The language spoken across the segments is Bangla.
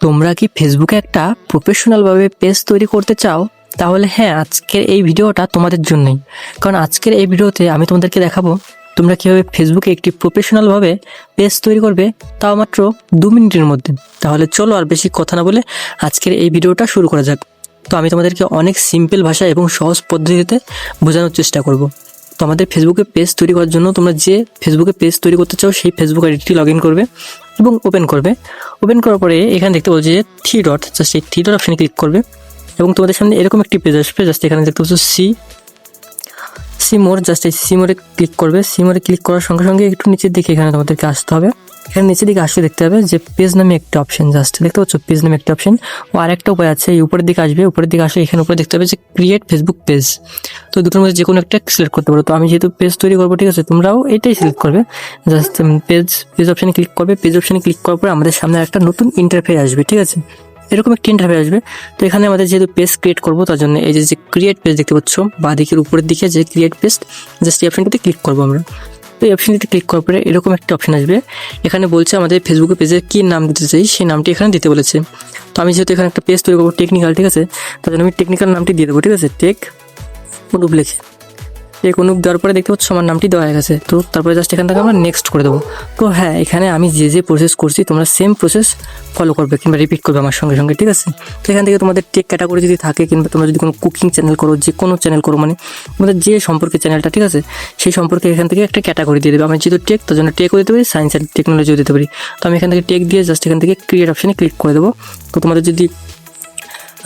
তোমরা কি ফেসবুকে একটা প্রফেশনালভাবে পেজ তৈরি করতে চাও? তাহলে হ্যাঁ, আজকের এই ভিডিওটা তোমাদের জন্যই। কারণ আজকের এই ভিডিওতে আমি তোমাদেরকে দেখাবো তোমরা কীভাবে ফেসবুকে একটি প্রফেশনালভাবে পেজ তৈরি করবে, তাও মাত্র 2 মিনিটের মধ্যে। তাহলে চলো আর বেশি কথা না বলে আজকের এই ভিডিওটা শুরু করা যাক। তো আমি তোমাদেরকে অনেক সিম্পল ভাষা এবং সহজ পদ্ধতিতে বোঝানোর চেষ্টা করব। তো আমাদের ফেসবুকে পেজ তৈরি করার জন্য তোমরা যে ফেসবুকে পেজ তৈরি করতে চাও সেই ফেসবুক আইডিটি লগ ইন করবে এবং ওপেন করবে। ওপেন করার পরে এখানে দেখতে পাচ্ছ যে 3 ডট, জাস্ট এই 3 ডট অপশানে ক্লিক করবে এবং তোমাদের সামনে এরকম একটি পেজ আসবে। জাস্ট এখানে দেখতে পাচ্ছ সি মোর, জাস্ট এই সি মোরে ক্লিক করবে। সি মোরে ক্লিক করার সঙ্গে সঙ্গে একটু নিচের দিকে এখানে তোমাদেরকে আসতে হবে। এখানে নিচের দিকে আসলে দেখতে হবে যে পেজ নামে একটা অপশন, জাস্ট দেখতে পাচ্ছ পেজ নামে একটা অপশন। ও আরেকটা উপায় আছে, এই উপরের দিকে আসবে। উপরের দিকে আসলে এখানে উপরে দেখতে হবে যে ক্রিয়েট ফেসবুক পেজ। তো দুটোর মধ্যে যে কোনো একটা সিলেক্ট করতে পারো। তো আমি যেহেতু পেজ তৈরি করবো, ঠিক আছে, তোমরাও এটাই সিলেক্ট করবে। জাস্ট পেজ অপশানে ক্লিক করবে। পেজ অপশানে ক্লিক করার পরে আমাদের সামনে একটা নতুন ইন্টারফেস আসবে, ঠিক আছে, এরকম একটা ইন্টারফেস আসবে। তো এখানে আমাদের যেহেতু পেজ ক্রিয়েট করবো, তার জন্য এই যে ক্রিয়েট পেজ দেখতে পাচ্ছ বাঁ দিকের উপরের দিকে যে ক্রিয়েট পেজ, জাস্ট এই অপশনটিতে ক্লিক করবো আমরা। তো এই অপশনটিতে ক্লিক করার পরে এরকম একটা অপশন আসবে। এখানে বলছে আমাদের ফেসবুকের পেজের কী নাম দিতে চাই, সেই নামটি এখানে দিতে বলেছে। তো আমি যেহেতু এখানে একটা পেজ তৈরি করবো টেকনিক্যাল, ঠিক আছে, তার জন্য আমি টেকনিক্যাল নামটি দিয়ে দেবো, ঠিক আছে, টেক অনুপ লিখে। এই অনুপ দেওয়ার পরে দেখতে পাচ্ছ আমার নামটি দেওয়া হয়ে গেছে। তো তারপরে জাস্ট এখান থেকে আমরা নেক্সট করে দেবো। তো হ্যাঁ, এখানে আমি যে প্রসেস করছি তোমরা সেম প্রসেস ফলো করবে কিংবা রিপিট করবে আমার সঙ্গে সঙ্গে, ঠিক আছে। তো এখান থেকে তোমাদের টেক ক্যাটাগরি যদি থাকে কিংবা তোমরা যদি কোনো কুকিং চ্যানেল করো, যে কোনো চ্যানেল করো, মানে তোমাদের যে সম্পর্কে চ্যানেলটা, ঠিক আছে, সেই সম্পর্কে এখান থেকে একটা ক্যাটাগরি দিয়ে দেবে। আমি যেহেতু টেক, তার জন্য টেকও দিতে পারি, সায়েন্স অ্যান্ড টেকনোলজিও দিতে পারি। তো আমি এখান থেকে টেক দিয়ে জাস্ট এখান থেকে ক্রিয়েট অপশানে ক্লিক করে দেবো। তো তোমাদের যদি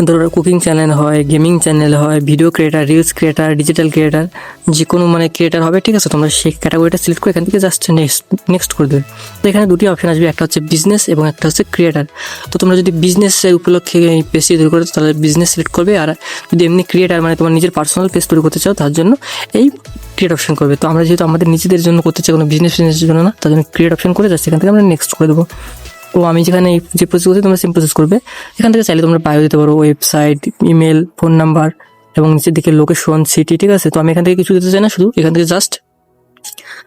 ধরো কুকিং চ্যানেল হয়, গেমিং চ্যানেল হয়, video creator, reels creator, digital creator, যে কোনো মানে ক্রিয়েটার হবে, ঠিক আছে, তোমরা সেই ক্যাটাগরিটা সিলেক্ট করে এখান থেকে জাস্ট নেক্সট করে দেবে। তো এখানে দুটি অপশন আসবে, একটা হচ্ছে বিজনেস এবং একটা হচ্ছে ক্রিয়েটার। তো তোমরা যদি বিজনেসের উপলক্ষে এই পেজটি তৈরি করো তাহলে বিজনেস সিলেক্ট করবে, আর যদি এমনি ক্রিয়েটার মানে তোমার নিজের পার্সোনাল পেজ তৈরি করতে চাও তার জন্য এই ক্রিয়েট অপশন করবে। তো আমরা যেহেতু আমাদের নিজেদের জন্য করতে চাই, কোনো বিজনেসের জন্য না, তার জন্য ক্রিয়েট অপশন করে জাস্ট এখান থেকে আমরা নেক্সট করে দেবো। তো আমি যেখানে যে প্রসেস করছি তোমরা সেম প্রসেস করবে। এখান থেকে চাইলে তোমরা বায়ো দিতে পারো, ওয়েবসাইট, ইমেল, ফোন নাম্বার এবং নিচের দিকে লোকেশন, সিটি, ঠিক আছে। তো আমি এখান থেকে কিছু দিতে চাই না, শুধু এখান থেকে জাস্ট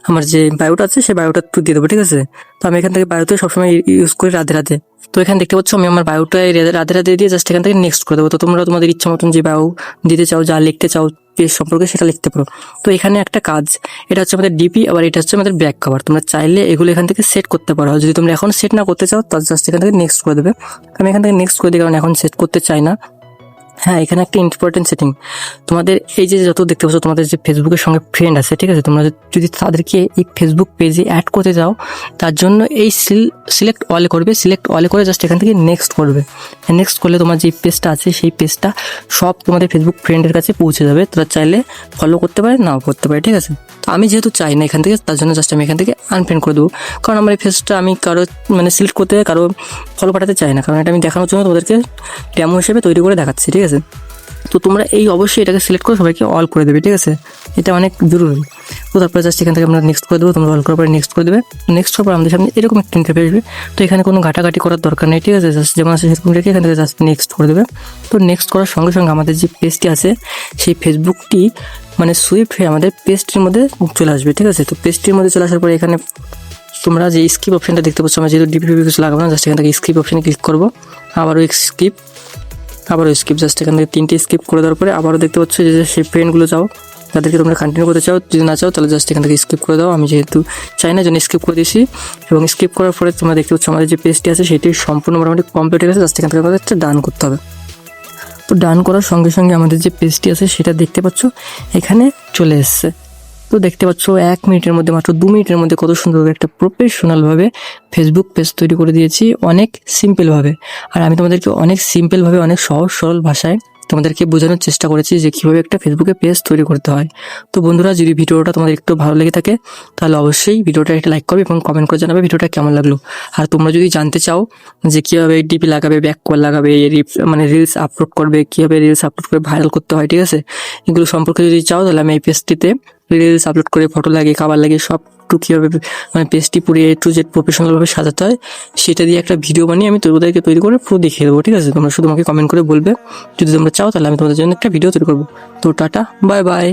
আমার যে বায়োটা আছে সেই বায়োটা একটু দিয়ে দেবো, ঠিক আছে। তো আমি এখান থেকে বায়োতে সবসময় ইউজ করি রাধে রাধে। তো এখানে দেখতে পাচ্ছ আমি আমার বায়োটায় রাধে রাধে দিয়ে জাস্ট এখান থেকে নেক্সট করে দেবো। তো তোমরা তোমাদের ইচ্ছা মতন যে বায়ো দিতে চাও, যা লিখতে চাও পেজ সম্পর্কে সেটা লিখতে পারো। তো এখানে একটা কাজ, এটা হচ্ছে আমাদের ডিপি, আবার এটা হচ্ছে আমাদের ব্যাক কভার। তোমরা চাইলে এগুলো এখান থেকে সেট করতে পারো। যদি তোমরা এখন সেট না করতে চাও তাহলে জাস্ট এখান থেকে নেক্সট করে দেবে। আমি এখান থেকে নেক্সট করে দিই, কারণ এখন সেট করতে চাই না। হ্যাঁ, এখানে একটা ইম্পর্টেন্ট সেটিং, তোমাদের এই যে যত দেখতে পাচ্ছ তোমাদের যে ফেসবুকের সঙ্গে ফ্রেন্ড আছে, ঠিক আছে, তোমরা যদি তাদেরকে এই ফেসবুক পেজে অ্যাড করতে চাও তার জন্য এই সিলেক্ট অলে করবে। সিলেক্ট অলে করে জাস্ট এখান থেকে নেক্সট করবে। নেক্সট করলে তোমার যে পেজটা আছে সেই পেজটা সব তোমাদের ফেসবুক ফ্রেন্ডের কাছে পৌঁছে যাবে। তারা চাইলে ফলো করতে পারে, নাও করতে পারে, ঠিক আছে। তো আমি যেহেতু চাই না এখান থেকে, তার জন্য জাস্ট আমি এখান থেকে আনফ্রেন্ড করে দেবো। কারণ আমার এই পেজটা আমি কারো মানে সিলেক্ট করতে কারো ফলো পাঠাতে চাই না, কারণ এটা আমি দেখানোর জন্য তোমাদেরকে ডেমো হিসেবে তৈরি করে দেখাচ্ছি, ঠিক আছে। তো তোমরা এই অবশ্যই এটাকে সিলেক্ট করে সবাইকে অল করে দেবে, ঠিক আছে, এটা অনেক জরুরি। তো তারপরে জাস্ট এখান থেকে আমরা নেক্সট করে দেবো। তোমরা অল করার পরে নেক্সট করে দেবে। নেক্সট হওয়ার পর আমাদের সামনে এরকম একটা ইন্টারফেস আসবে। তো এখানে কোনো ঘাটাঘাটি করার দরকার নেই, ঠিক আছে, জাস্ট যেমন আছে সেরকম রেখে এখান থেকে জাস্ট নেক্সট করে দেবে। তো নেক্সট করার সঙ্গে সঙ্গে আমাদের যে পেজটি আছে সেই ফেসবুকটি মানে সুইফট হয়ে আমাদের পেজটির মধ্যে চলে আসবে, ঠিক আছে। তো পেজটির মধ্যে চলে আসার পরে এখানে তোমরা যে স্কিপ অপশনটা দেখতে পাচ্ছ, আমরা যেহেতু ডিপি কিছু লাগাবো না, জাস্ট এখান থেকে স্কিপ অপশনে ক্লিক করবো। আবারও স্কিপ জাস্ট এখান থেকে 3টে স্কিপ করে দেওয়ার পরে আবারও দেখতে পাচ্ছ যে সেই ফ্রেন্ডগুলো চাও যাদেরকে তোমরা কন্টিনিউ করতে চাও, যদি না চাও তাহলে জাস্ট এখান থেকে স্কিপ করে দাও। আমি যেহেতু চাই না জন্য স্কিপ করে দিয়েছি, এবং স্কিপ করার পরে তোমরা দেখতে পাচ্ছ আমাদের যে পেজটি আছে সেটি সম্পূর্ণ মোটামুটি কমপ্লিট হয়ে গেছে। জাস্ট এখান থেকে আমাদের একটা ডান করতে হবে। তো ডান করার সঙ্গে সঙ্গে আমাদের যে পেজটি আছে সেটা দেখতে পাচ্ছ এখানে চলে এসছে। তো দেখতে পাচ্ছ 1 মিনিটের মধ্যে, মাত্র 2 মিনিটের মধ্যে কত সুন্দরভাবে একটা প্রফেশনালভাবে ফেসবুক পেজ তৈরি করে দিয়েছি, অনেক সিম্পলভাবে। আর আমি তোমাদেরকে অনেক সিম্পলভাবে, অনেক সহজ সরল ভাষায় তোমাদেরকে বোঝানোর চেষ্টা করেছি যে কীভাবে একটা ফেসবুকে পেজ তৈরি করতে হয়। তো বন্ধুরা, যদি ভিডিওটা তোমাদের একটু ভালো লেগে থাকে তাহলে অবশ্যই ভিডিওটা একটা লাইক করবে এবং কমেন্ট করে জানাবে ভিডিওটা কেমন লাগলো। আর তোমরা যদি জানতে চাও যে কীভাবে ডিপি লাগাবে, ব্যাক কল লাগাবে, মানে রিলস আপলোড করবে, কীভাবে রিলস আপলোড করে ভাইরাল করতে হয়, ঠিক আছে, এগুলো সম্পর্কে যদি চাও তাহলে আমি এই পেজটিতে রিলস আপলোড করে ফটো লাগিয়ে খাবার লাগিয়ে সব কীভাবে মানে পেজটি পুরো A to Z প্রফেশনালভাবে সাজাতে হয় সেটা দিয়ে একটা ভিডিও বানিয়ে আমি তোমাদেরকে তৈরি করে পুরো দেখিয়ে দেবো, ঠিক আছে। তোমরা শুধু আমাকে কমেন্ট করে বলবে, যদি তোমরা চাও তাহলে আমি তোমাদের জন্য একটা ভিডিও তৈরি করবো। তো টাটা, বাই বাই।